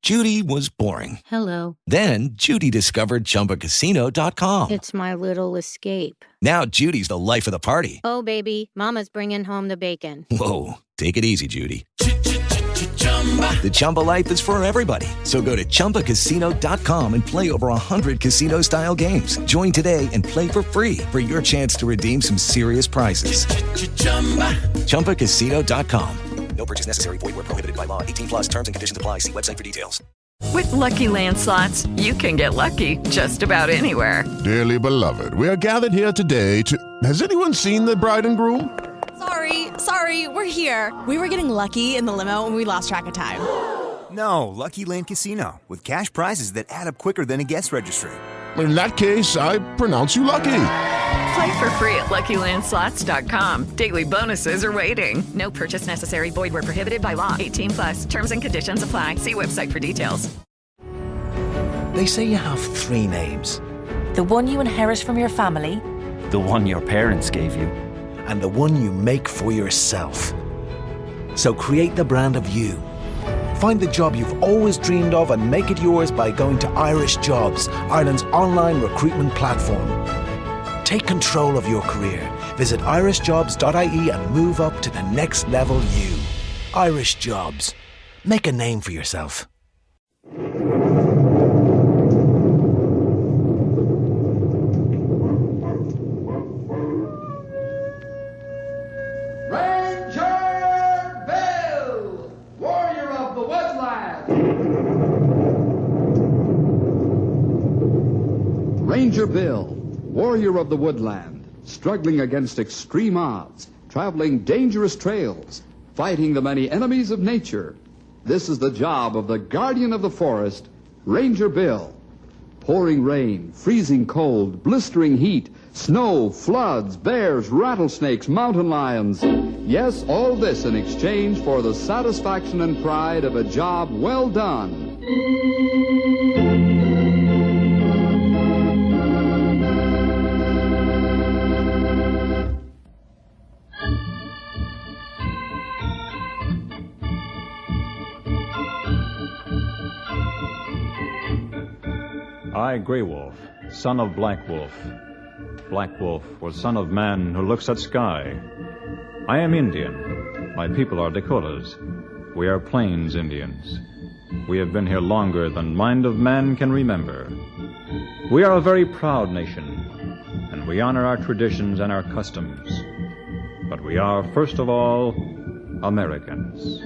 Judy was boring. Hello. Then Judy discovered ChumbaCasino.com. It's my little escape. Now Judy's the life of the party. Oh, baby, mama's bringing home the bacon. Whoa, take it easy, Judy. The Chumba life is for everybody. So go to ChumbaCasino.com and play over 100 casino-style games. Join today and play for free for your chance to redeem some serious prizes. ChumbaCasino.com. No purchase necessary. Void where prohibited by law. 18 plus terms and conditions apply. See website for details. With Lucky Land Slots, you can get lucky just about anywhere. Dearly beloved, we are gathered here today to... Has anyone seen the bride and groom? Sorry, we're here. We were getting lucky in the limo and we lost track of time. No, Lucky Land Casino, with cash prizes that add up quicker than a guest registry. In that case, I pronounce you lucky. Play for free at LuckyLandSlots.com. Daily bonuses are waiting. No purchase necessary. Void where prohibited by law. 18 plus. Terms and conditions apply. See website for details. They say you have three names. The one you inherit from your family. The one your parents gave you. And the one you make for yourself. So create the brand of you. Find the job you've always dreamed of and make it yours by going to Irish Jobs, Ireland's online recruitment platform. Take control of your career. Visit irishjobs.ie and move up to the next level you. Irish Jobs. Make a name for yourself. Ranger Bill, warrior of the woodland, struggling against extreme odds, traveling dangerous trails, fighting the many enemies of nature. This is the job of the guardian of the forest, Ranger Bill. Pouring rain, freezing cold, blistering heat, snow, floods, bears, rattlesnakes, mountain lions. Yes, all this in exchange for the satisfaction and pride of a job well done. I, Grey Wolf, son of Black Wolf. Black Wolf was son of man who looks at sky. I am Indian. My people are Dakotas. We are Plains Indians. We have been here longer than mind of man can remember. We are a very proud nation, and we honor our traditions and our customs. But we are, first of all, Americans.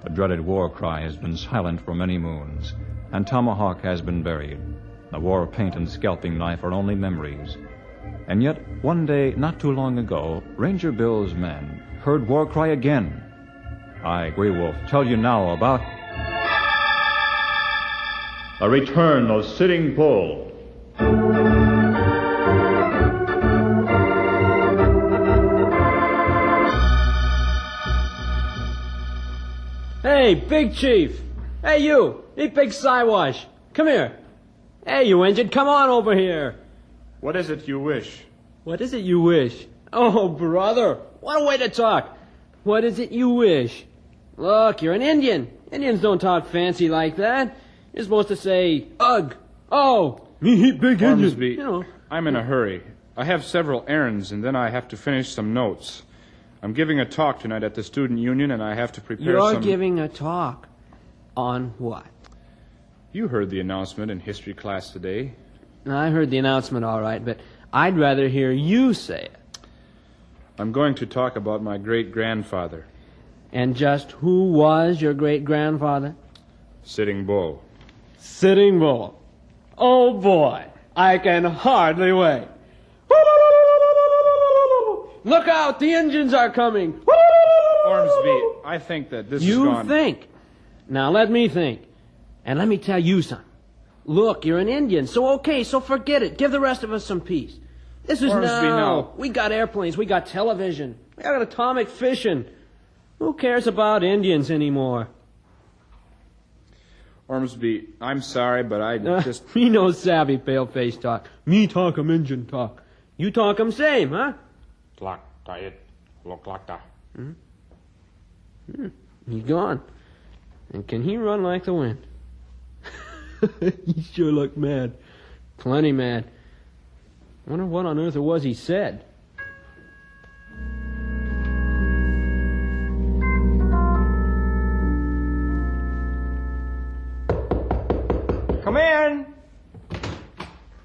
The dreaded war cry has been silent for many moons, and tomahawk has been buried. The war paint and scalping knife are only memories. And yet, one day, not too long ago, Ranger Bill's men heard war cry again. I, Grey Wolf, tell you now about the return of Sitting Bull. Hey, Big Chief! Hey, you! Eat Big Siwash! Come here! Hey, you injured, come on over here! What is it you wish? What is it you wish? Oh, brother! What a way to talk! What is it you wish? Look, you're an Indian. Indians don't talk fancy like that. You're supposed to say, ugh! Oh! Me big Ormsby, Indian! You know. I'm in a hurry. I have several errands, and then I have to finish some notes. I'm giving a talk tonight at the Student Union, and I have to prepare You're giving a talk? On what? You heard the announcement in history class today. I heard the announcement all right, but I'd rather hear you say it. I'm going to talk about my great-grandfather. And just who was your great-grandfather? Sitting Bull. Sitting Bull. Oh, boy. I can hardly wait. Look out, the engines are coming. Ormsby, I think that this is gone... You think. Now let me think. And let me tell you something. Look, you're an Indian, so forget it. Give the rest of us some peace. This is Ormsby, now. We got airplanes, we got television, we got atomic fission. Who cares about Indians anymore? Ormsby, I'm sorry, but I just... Me no savvy pale-face talk. Me talk 'em Injun talk. You talk 'em same, huh? He's gone. And can he run like the wind? He sure looked mad. Plenty mad. Wonder what on earth it was he said. Come in.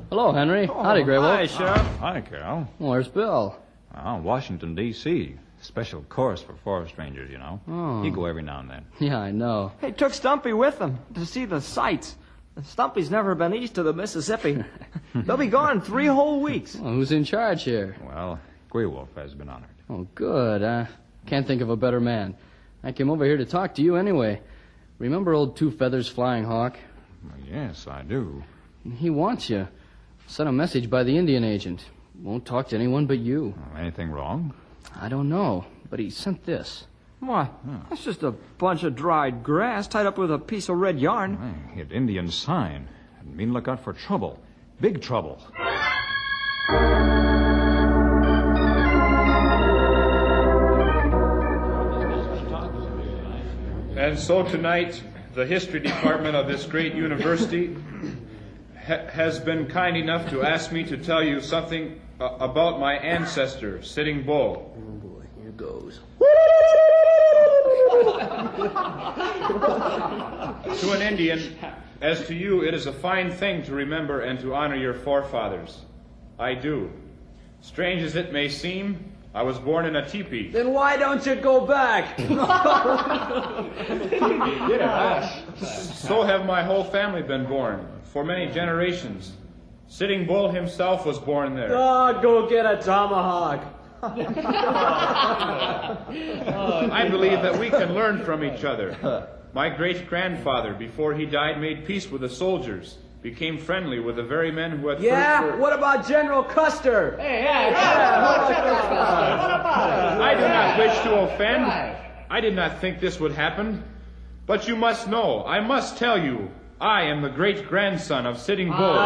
Hello, Henry. Howdy, Grey Wolf. Hi, Sheriff. Hi, Cal. Where's Bill? Washington, D.C. Special course for forest rangers, you know. Oh. You go every now and then. Yeah, I know. He took Stumpy with him to see the sights. Stumpy's never been east of the Mississippi. They'll be gone 3 whole weeks. Well, who's in charge here? Well, Grey Wolf has been honored. Oh, good. Can't think of a better man. I came over here to talk to you anyway. Remember old Two Feathers Flying Hawk? Yes, I do. He wants you. Sent a message by the Indian agent. Won't talk to anyone but you. Anything wrong? I don't know, but he sent this. What? That's just a bunch of dried grass tied up with a piece of red yarn. It Indian sign. It mean look out for trouble. Big trouble. And so tonight, the history department of this great university has been kind enough to ask me to tell you something about my ancestor, Sitting Bull. Oh, boy. Here goes. To an Indian, as to you, it is a fine thing to remember and to honor your forefathers. I do. Strange as it may seem, I was born in a teepee. Then why don't you go back? So have my whole family been born, for many generations. Sitting Bull himself was born there. Oh, go get a tomahawk. I believe that we can learn from each other. My great-grandfather, before he died, made peace with the soldiers, became friendly with the very men who had Yeah? first... What about General Custer? I do not wish to offend. I did not think this would happen. But you must know, I must tell you, I am the great-grandson of Sitting Bull.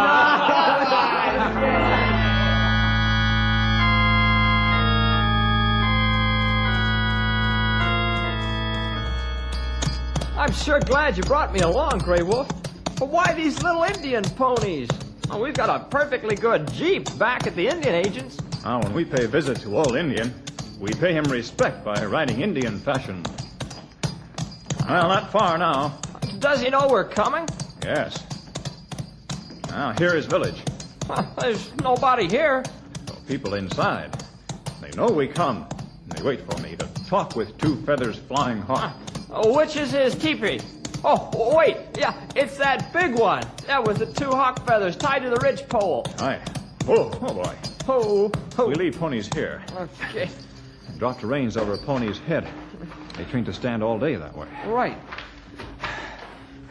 I'm sure glad you brought me along, Grey Wolf. But why these little Indian ponies? Oh, we've got a perfectly good Jeep back at the Indian agent's. When we pay a visit to old Indian, we pay him respect by riding Indian fashion. Well, not far now. Does he know we're coming? Yes. Now, here is village. There's nobody here. People inside. They know we come. They wait for me to talk with Two Feathers Flying Hawk. Which is his teepee? Oh, wait. Yeah, it's that big one. That with the 2 hawk feathers tied to the ridge pole. Aye. Oh, boy. Oh. We leave ponies here. Okay. And drop the reins over a pony's head. They train to stand all day that way. Right.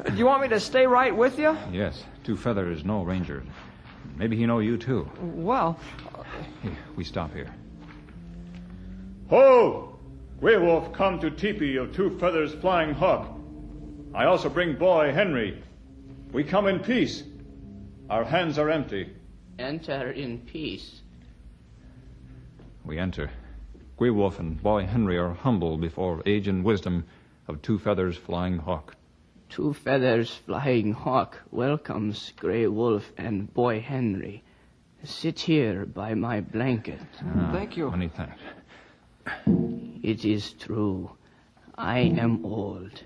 Do you want me to stay right with you? Yes. Two Feathers know ranger. Maybe he know you, too. Well... Here, we stop here. Ho! Grey Wolf come to teepee of Two Feathers Flying Hawk. I also bring boy Henry. We come in peace. Our hands are empty. Enter in peace. We enter. Grey Wolf and boy Henry are humble before age and wisdom of Two Feathers Flying Hawk. Two Feathers Flying Hawk welcomes Grey Wolf and boy Henry. Sit here by my blanket. Thank you. Many thanks. It is true. I am old.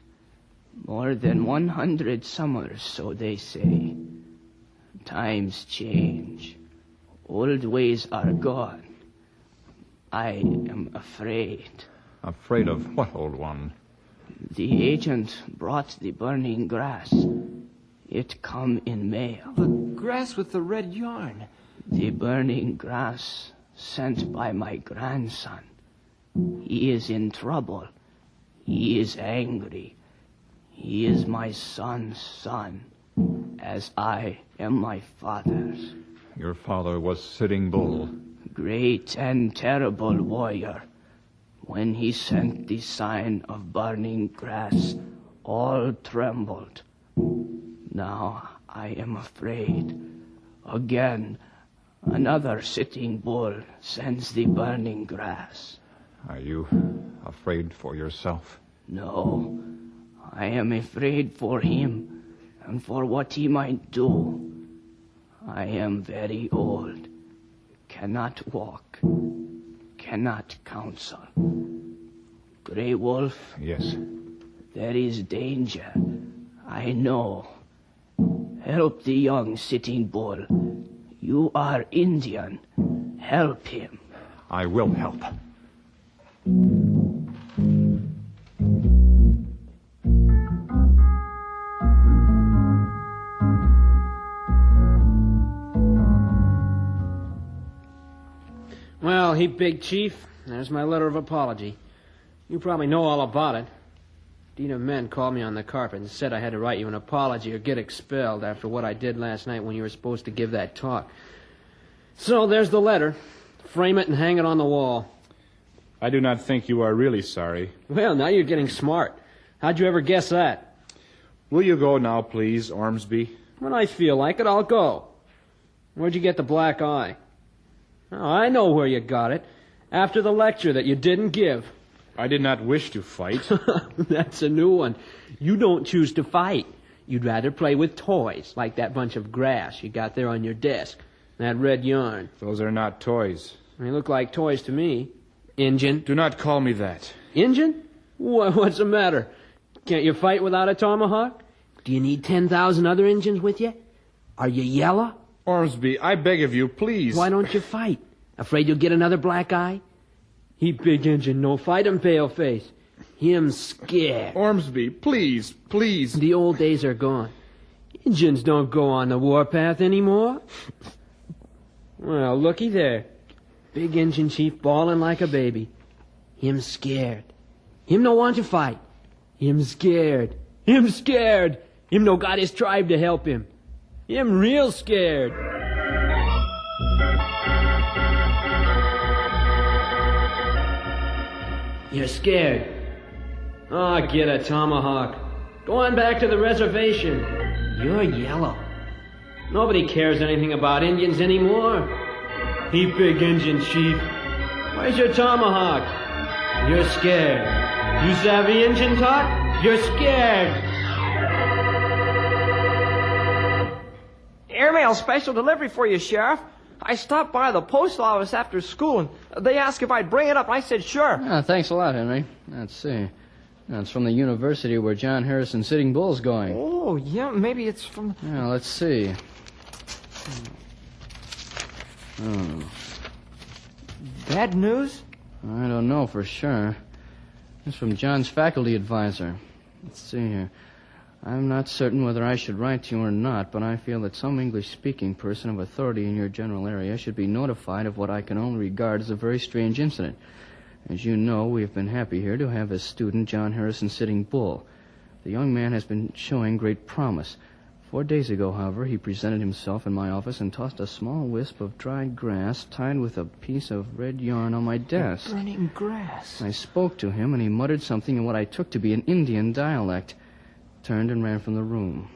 More than 100 summers, so they say. Times change. Old ways are gone. I am afraid. Afraid of what, old one? The agent brought the burning grass. It come in mail. The grass with the red yarn. The burning grass sent by my grandson. He is in trouble. He is angry. He is my son's son, as I am my father's. Your father was Sitting Bull. Great and terrible warrior. When he sent the sign of burning grass, all trembled, Now I am afraid. Again, another Sitting Bull sends the burning grass. Are you afraid for yourself? No, I am afraid for him and for what he might do. I am very old, cannot walk, cannot counsel. Grey Wolf? Yes. There is danger, I know. Help the young Sitting Bull. You are Indian. Help him. I will help. Well, Heap Big Chief, there's my letter of apology. You probably know all about it. Dean of Men called me on the carpet and said I had to write you an apology or get expelled after what I did last night when you were supposed to give that talk. So there's the letter. Frame it and hang it on the wall. I do not think you are really sorry. Well, now you're getting smart. How'd you ever guess that? Will you go now, please, Ormsby? When I feel like it, I'll go. Where'd you get the black eye? Oh, I know where you got it. After the lecture that you didn't give. I did not wish to fight. That's a new one. You don't choose to fight. You'd rather play with toys, like that bunch of grass you got there on your desk. That red yarn. Those are not toys. They look like toys to me. Injun. Do not call me that. Injun? What's the matter? Can't you fight without a tomahawk? Do you need 10,000 other Injuns with you? Are you yellow? Ormsby, I beg of you, please. Why don't you fight? Afraid you'll get another black eye? He big Injun, no fight him, paleface. Him scared. Ormsby, please, please. The old days are gone. Injuns don't go on the warpath anymore. Well, looky there. Big Injun chief bawling like a baby. Him scared. Him no want to fight. Him scared. Him scared. Him no got his tribe to help him. Him real scared. You're scared. Oh, get a tomahawk. Go on back to the reservation. You're yellow. Nobody cares anything about Indians anymore. He big Indian chief. Where's your tomahawk? You're scared. You savvy Indian talk? You're scared. Airmail special delivery for you, Sheriff. I stopped by the post office after school, and they asked if I'd bring it up, and I said sure. Thanks a lot, Henry. Let's see. It's from the university where John Harrison Sitting Bull's going. Oh, yeah, maybe it's from... Yeah, let's see. Oh. Bad news? I don't know for sure. It's from John's faculty advisor. Let's see here. I'm not certain whether I should write to you or not, but I feel that some English-speaking person of authority in your general area should be notified of what I can only regard as a very strange incident. As you know, we have been happy here to have as student John Harrison Sitting Bull. The young man has been showing great promise. 4 days ago, however, he presented himself in my office and tossed a small wisp of dried grass tied with a piece of red yarn on my desk. Burning grass. I spoke to him, and he muttered something in what I took to be an Indian dialect, turned and ran from the room.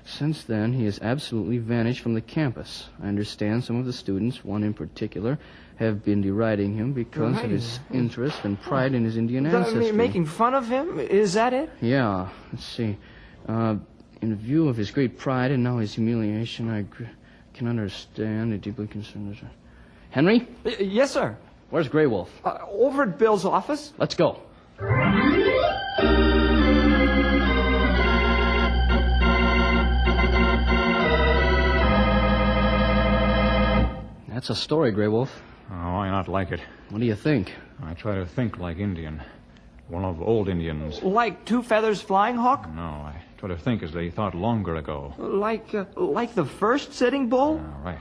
Since then, he has absolutely vanished from the campus. I understand some of the students, one in particular, have been deriding him because of his interest and pride in his Indian ancestry. Making fun of him? Is that it? Yeah. Let's see. In view of his great pride and now his humiliation, I can understand and deeply concerned. Henry? Yes, sir. Where's Grey Wolf? Over at Bill's office. Let's go. That's a story, Grey Wolf. Oh, I not like it. What do you think? I try to think like Indian. One of old Indians. Like Two Feathers Flying Hawk? No, I try to think as they thought longer ago. Like the first Sitting Bull? Right.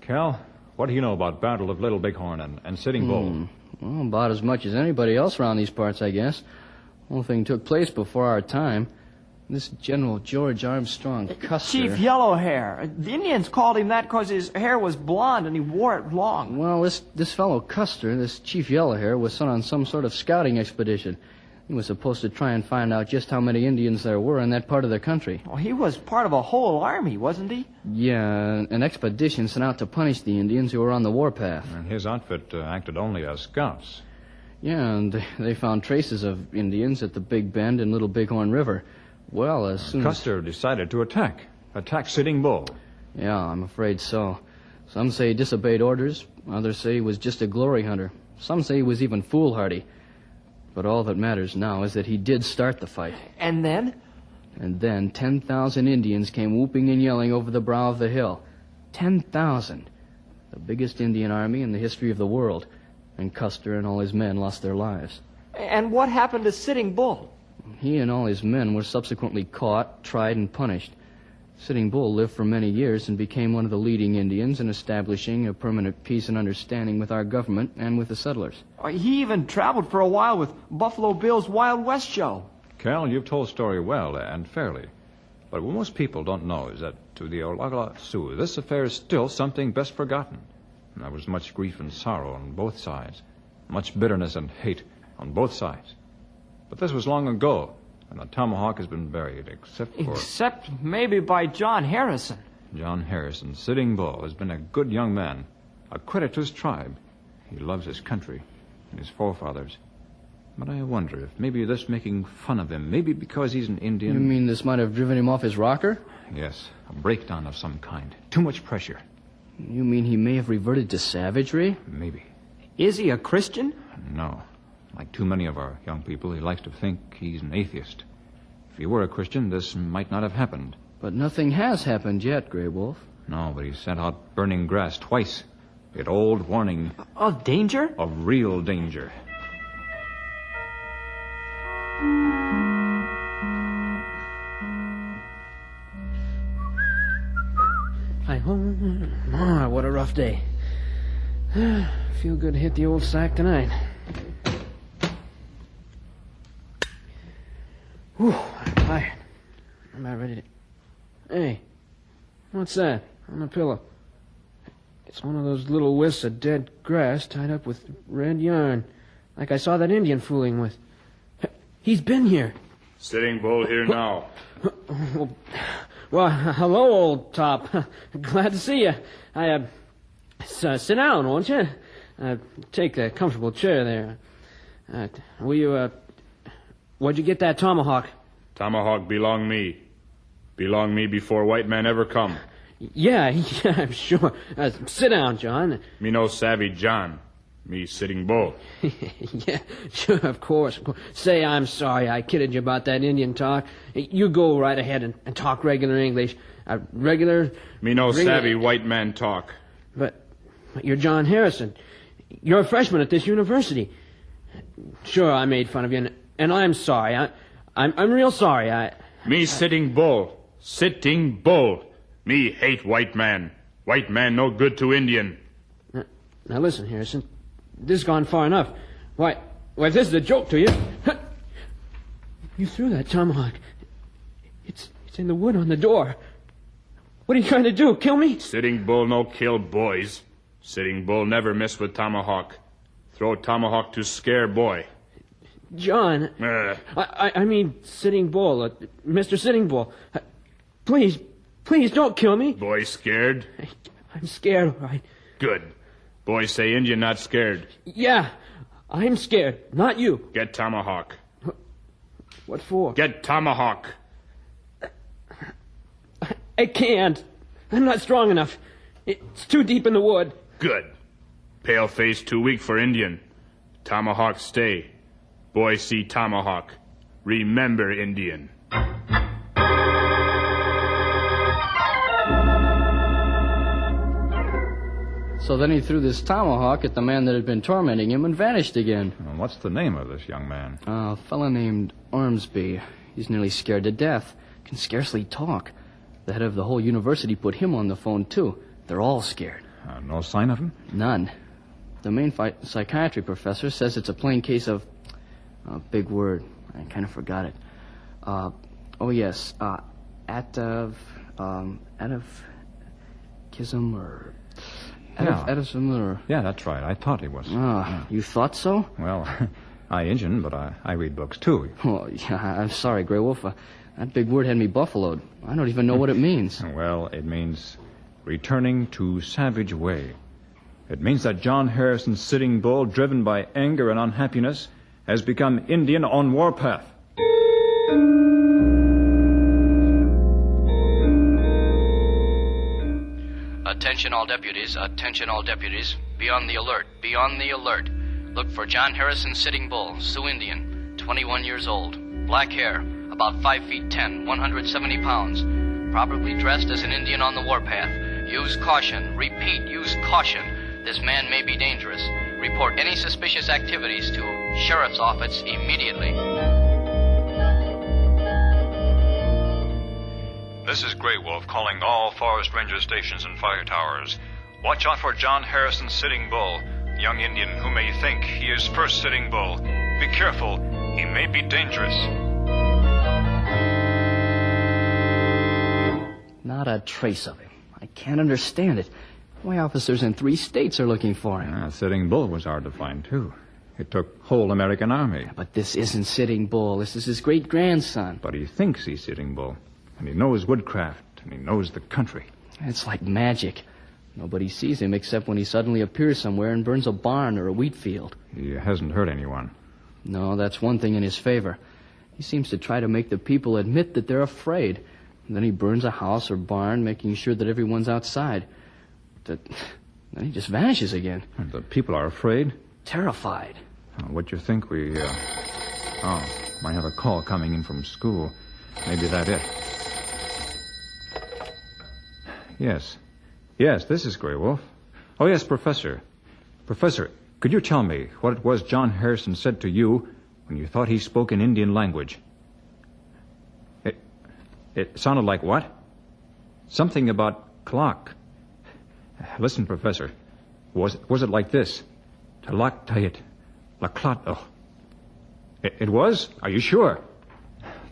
Cal, what do you know about Battle of Little Bighorn and Sitting Bull? Well, about as much as anybody else around these parts, I guess. The whole thing took place before our time. This General George Armstrong Custer... Chief Yellowhair. The Indians called him that because his hair was blonde and he wore it long. Well, this fellow Custer, this Chief Yellowhair, was sent on some sort of scouting expedition. He was supposed to try and find out just how many Indians there were in that part of the country. Well, he was part of a whole army, wasn't he? Yeah, an expedition sent out to punish the Indians who were on the warpath. And his outfit acted only as scouts. Yeah, and they found traces of Indians at the Big Bend and Little Bighorn River. Well, as soon as... Custer decided to attack Sitting Bull. Yeah, I'm afraid so. Some say he disobeyed orders. Others say he was just a glory hunter. Some say he was even foolhardy. But all that matters now is that he did start the fight. And then? And then 10,000 Indians came whooping and yelling over the brow of the hill. 10,000. The biggest Indian army in the history of the world. And Custer and all his men lost their lives. And what happened to Sitting Bull? He and all his men were subsequently caught, tried, and punished. Sitting Bull lived for many years and became one of the leading Indians in establishing a permanent peace and understanding with our government and with the settlers. He even traveled for a while with Buffalo Bill's Wild West show. Cal, you've told the story well and fairly. But what most people don't know is that to the Oglala Sioux, this affair is still something best forgotten. And there was much grief and sorrow on both sides, much bitterness and hate on both sides. But this was long ago, and the tomahawk has been buried, except for... Except maybe by John Harrison. John Harrison, Sitting Bull, has been a good young man, a credit to his tribe. He loves his country and his forefathers. But I wonder if maybe this making fun of him, maybe because he's an Indian... You mean this might have driven him off his rocker? Yes, a breakdown of some kind. Too much pressure. You mean he may have reverted to savagery? Maybe. Is he a Christian? No. Like too many of our young people, he likes to think he's an atheist. If he were a Christian, this might not have happened. But nothing has happened yet, Grey Wolf. No, but he sent out burning grass twice. The old warning. Of danger? Of real danger. Hi home. Ah, what a rough day. Feel good to hit the old sack tonight. Whew, I'm tired. I'm about ready to... Hey, what's that on the pillow? It's one of those little wisps of dead grass tied up with red yarn, like I saw that Indian fooling with. He's been here. Sitting Bull here now. Well, hello, old top. Glad to see you. Sit down, won't you? Take the comfortable chair there. Will you, where'd you get that tomahawk? Tomahawk belong me. Belong me before white man ever come. Yeah, I'm sure. Sit down, John. Me no savvy John. Me Sitting Bull. Yeah, sure, of course. Say I'm sorry I kidded you about that Indian talk. You go right ahead and talk regular English. Me no savvy white man talk. But you're John Harrison. You're a freshman at this university. Sure, I made fun of you, and I'm sorry. I'm real sorry. Me Sitting Bull. Sitting Bull. Me hate white man. White man no good to Indian. Now listen, Harrison. This has gone far enough. Why, if this is a joke to you... You threw that tomahawk. It's in the wood on the door. What are you trying to do, kill me? Sitting Bull no kill boys. Sitting Bull never mess with tomahawk. Throw tomahawk to scare boy. John, I mean Sitting Bull, Mr. Sitting Bull. Please don't kill me. Boy scared? I'm scared, all right. Good. Boy say Indian not scared. Yeah, I'm scared, not you. Get tomahawk. What for? Get tomahawk. I can't. I'm not strong enough. It's too deep in the wood. Good. Pale face too weak for Indian. Tomahawk stay. Boy see tomahawk. Remember Indian. So then he threw this tomahawk at the man that had been tormenting him and vanished again. Well, what's the name of this young man? A fellow named Ormsby. He's nearly scared to death. Can scarcely talk. The head of the whole university put him on the phone, too. They're all scared. No sign of him? None. The main psychiatry professor says it's a plain case of... a big word. I kind of forgot it. Atavism or... Yeah, that's right. I thought he was. You thought so? Well, I Injun, but I read books, too. Oh, yeah, I'm sorry, Grey Wolf. That big word had me buffaloed. I don't even know what it means. Well, it means returning to savage way. It means that John Harrison's Sitting Bull, driven by anger and unhappiness, has become Indian on warpath. Attention all deputies, attention all deputies. Be on the alert, be on the alert. Look for John Harrison Sitting Bull, Sioux Indian, 21 years old. Black hair, about 5 feet 10, 170 pounds. Probably dressed as an Indian on the warpath. Use caution, repeat, use caution. This man may be dangerous. Report any suspicious activities to Sheriff's Office immediately. This is Grey Wolf calling all Forest Ranger stations and fire towers. Watch out for John Harrison Sitting Bull, young Indian who may think he is first Sitting Bull. Be careful, he may be dangerous. Not a trace of him. I can't understand it. My officers in 3 states are looking for him. Sitting Bull was hard to find, too. It took whole American army. But this isn't Sitting Bull. This is his great-grandson. But he thinks he's Sitting Bull. And he knows woodcraft, and he knows the country. It's like magic. Nobody sees him except when he suddenly appears somewhere and burns a barn or a wheat field. He hasn't hurt anyone. No, that's one thing in his favor. He seems to try to make the people admit that they're afraid. And then he burns a house or barn, making sure that everyone's outside. Then he just vanishes again. And the people are afraid? Terrified. What do you think we... might have a call coming in from school. Maybe that's it. Yes. Yes, this is Grey Wolf. Oh, yes, Professor. Professor, could you tell me what it was John Harrison said to you when you thought he spoke in Indian language? It sounded like what? Something about clock. Listen, Professor. Was it like this? Talak tayit. Laklat. Oh. It was? Are you sure?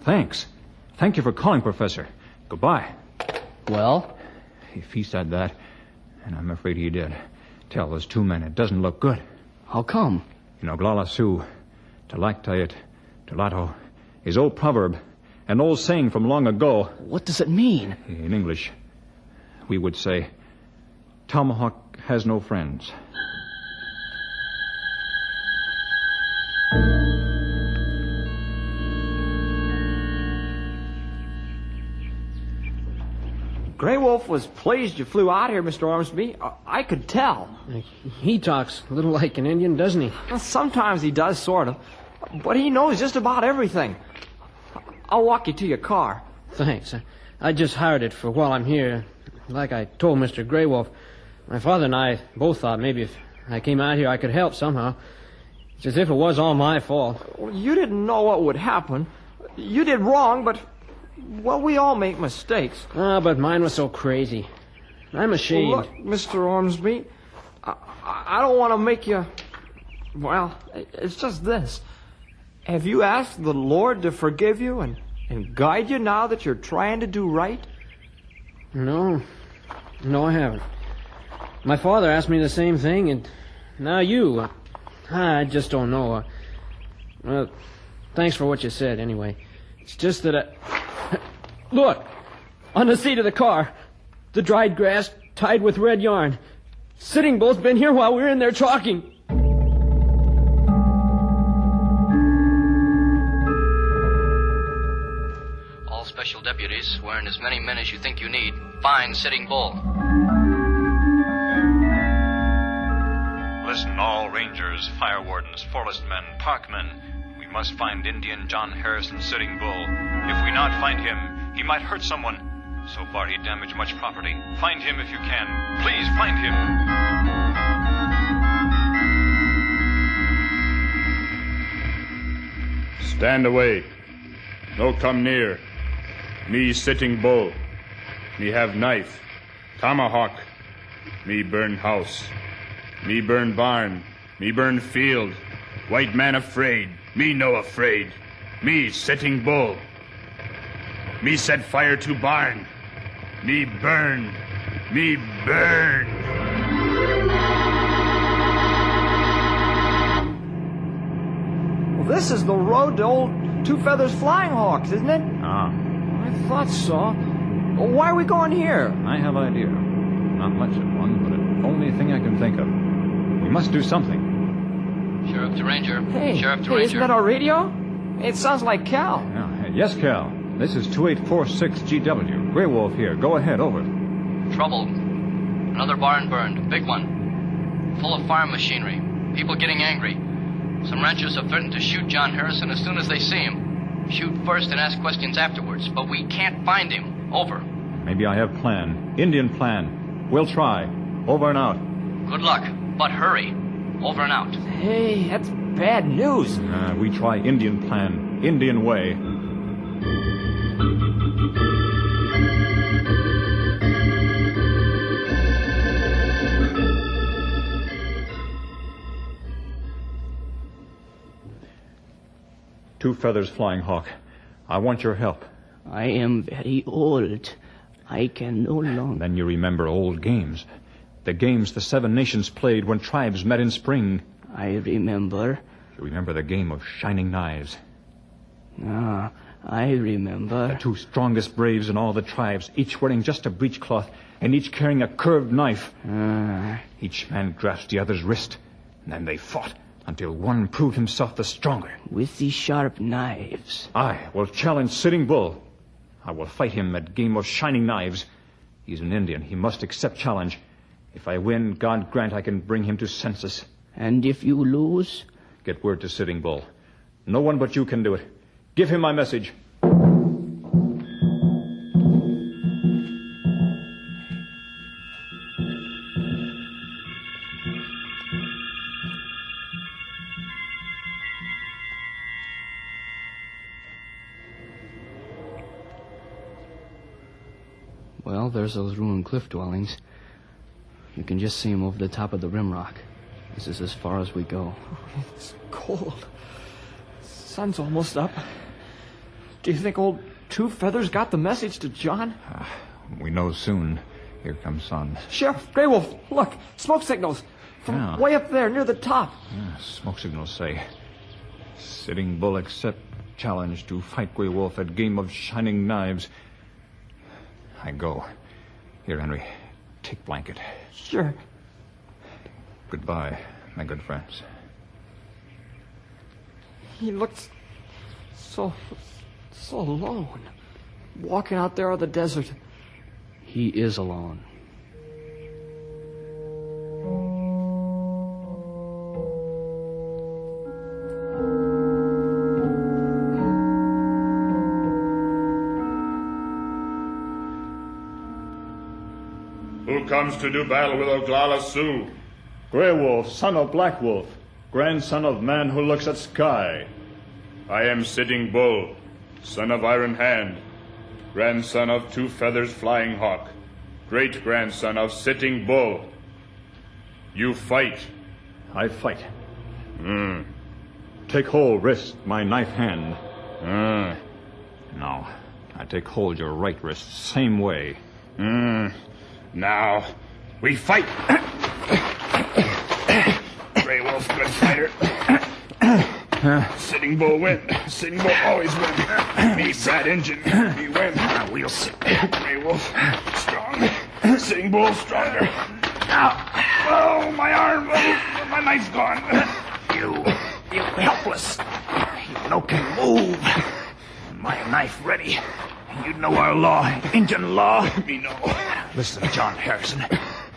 Thanks. Thank you for calling, Professor. Goodbye. Well? If he said that, and I'm afraid he did, tell those 2 men it doesn't look good. How come? You know, Glala Sioux, Talak tayit, Talato, is old proverb, an old saying from long ago. What does it mean? In English, we would say, Tomahawk has no friends. Grey Wolf was pleased you flew out here, Mr. Ormsby. I could tell. He talks a little like an Indian, doesn't he? Well, sometimes he does, sort of. But he knows just about everything. I'll walk you to your car. Thanks. I just hired it for while I'm here. Like I told Mr. Grey Wolf, my father and I both thought maybe if I came out here I could help somehow. It's as if it was all my fault. Well, you didn't know what would happen. You did wrong, but... well, we all make mistakes. But mine was so crazy. I'm ashamed. Well, look, Mr. Ormsby, I don't want to make you... well, it's just this. Have you asked the Lord to forgive you and guide you now that you're trying to do right? No, I haven't. My father asked me the same thing, and now you. I just don't know. Well, thanks for what you said, anyway. It's just that Look! On the seat of the car. The dried grass tied with red yarn. Sitting Bull's been here while we were in there talking. All special deputies, wearing as many men as you think you need, find Sitting Bull. Listen, all rangers, fire wardens, forest men, parkmen. We must find Indian John Harrison Sitting Bull. If we not find him, he might hurt someone. So far, he damaged much property. Find him if you can. Please, find him. Stand away. No come near. Me Sitting Bull. Me have knife. Tomahawk. Me burn house. Me burn barn. Me burn field. White man afraid. Me no afraid. Me Sitting Bull. Me set fire to barn. Me burn. Me burn. Well, this is the road to old Two Feathers Flying Hawks, isn't it? Ah. I thought so. Well, why are we going here? I have an idea. Not much of one, but the only thing I can think of. We must do something. Sheriff to Ranger. Hey, Sheriff to hey, Ranger. isn't that our radio? It sounds like Cal. Yes, Cal. This is 2846GW. Grey Wolf here. Go ahead, over. Trouble. Another barn burned. A big one. Full of farm machinery. People getting angry. Some ranchers have threatened to shoot John Harrison as soon as they see him. Shoot first and ask questions afterwards. But we can't find him. Over. Maybe I have plan. Indian plan. We'll try. Over and out. Good luck. But hurry. Over and out. Hey, that's bad news. We try Indian plan. Indian way. Two Feathers Flying Hawk. I want your help. I am very old. I can no longer... Then you remember old games. The games the Seven Nations played when tribes met in spring. I remember. You remember the game of shining knives. Ah, I remember. The two strongest braves in all the tribes, each wearing just a breechcloth and each carrying a curved knife. Each man grasped the other's wrist, and then they fought until one proved himself the stronger. With the sharp knives. I will challenge Sitting Bull. I will fight him at game of shining knives. He's an Indian. He must accept challenge. If I win, God grant I can bring him to senses. And if you lose? Get word to Sitting Bull. No one but you can do it. Give him my message. Well, there's those ruined cliff dwellings. You can just see them over the top of the rim rock. This is as far as we go. It's cold. Sun's almost up. Do you think old Two Feathers got the message to John? We know soon. Here comes sun. Sheriff, Grey Wolf, look, smoke signals from way up there near the top. Smoke signals say, Sitting Bull accept challenge to fight Grey Wolf at game of shining knives. I go. Here, Henry, take blanket. Sure. Goodbye, my good friends. He looks so alone, walking out there on the desert. He is alone. Who comes to do battle with Oglala Sioux? Grey Wolf, son of Black Wolf, grandson of man who looks at sky. I am Sitting Bull, son of Iron Hand, grandson of Two Feathers Flying Hawk, great-grandson of Sitting Bull. You fight. I fight. Take hold, wrist, my knife hand. Now, I take hold your right wrist, same way. Now, we fight. Grey Wolf, good fighter. Sitting Bull win. Sitting Bull always win. Me, bad engine. Me win. We'll see. Grey Wolf, strong. Sitting Bull, stronger. Oh, my arm. Oh, my knife's gone. You helpless. You no can move. My knife ready. You know our law, Injun law. Me know. Listen, John Harrison.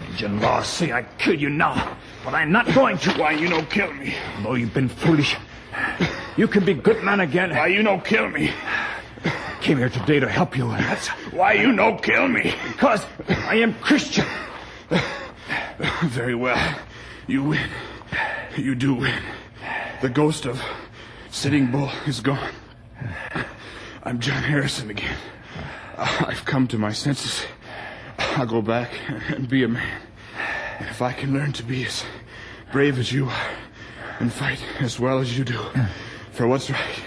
Injun law say I kill you now, but I'm not going to. Why you no kill me? Though you've been foolish, you can be good man again. Why you no kill me? Came here today to help you. That's why you no kill me. Because I am Christian. Very well. You win. You do win. The ghost of Sitting Bull is gone. I'm John Harrison again. I've come to my senses. I'll go back and be a man. And if I can learn to be as brave as you are and fight as well as you do for what's right,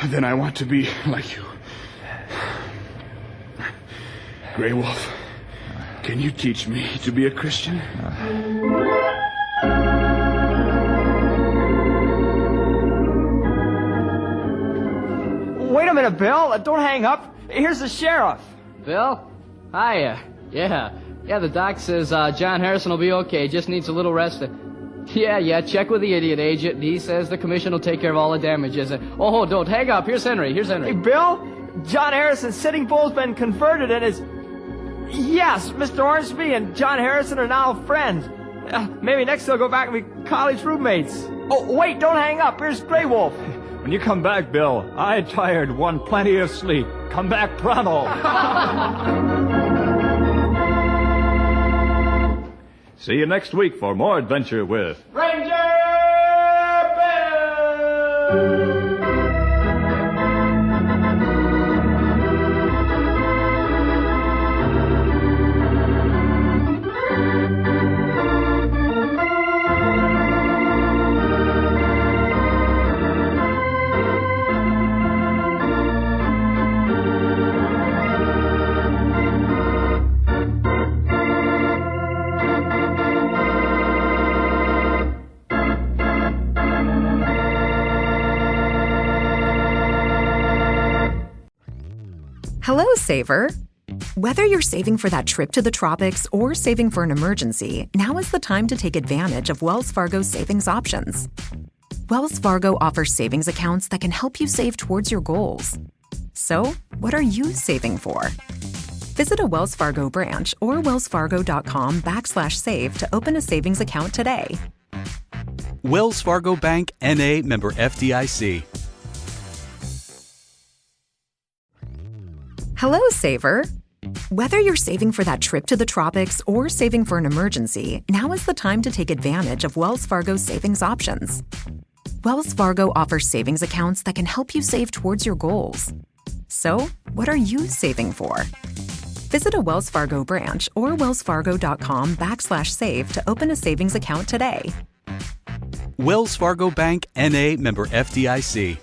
then I want to be like you. Grey Wolf, can you teach me to be a Christian? minute, Bill. Don't hang up. Here's the sheriff. Bill? Hiya. Yeah, the doc says John Harrison will be okay. Just needs a little rest. Yeah, check with the idiot agent. He says the commission will take care of all the damages. Oh, don't hang up. Here's Henry. Hey, Bill? John Harrison's Sitting Bull's been converted and is... Yes, Mr. Ormsby and John Harrison are now friends. Maybe next they'll go back and be college roommates. Oh, wait, don't hang up. Here's Grey Wolf. When you come back, Bill, I tired, won plenty of sleep. Come back pronto. See you next week for more adventure with Ranger Bill! Hello, Saver. Whether you're saving for that trip to the tropics or saving for an emergency, now is the time to take advantage of Wells Fargo's savings options. Wells Fargo offers savings accounts that can help you save towards your goals. So, what are you saving for? Visit a Wells Fargo branch or wellsfargo.com/save to open a savings account today. Wells Fargo Bank, N.A., member FDIC. Hello, Saver. Whether you're saving for that trip to the tropics or saving for an emergency, now is the time to take advantage of Wells Fargo's savings options. Wells Fargo offers savings accounts that can help you save towards your goals. So, what are you saving for? Visit a Wells Fargo branch or wellsfargo.com/save to open a savings account today. Wells Fargo Bank, N.A., member FDIC.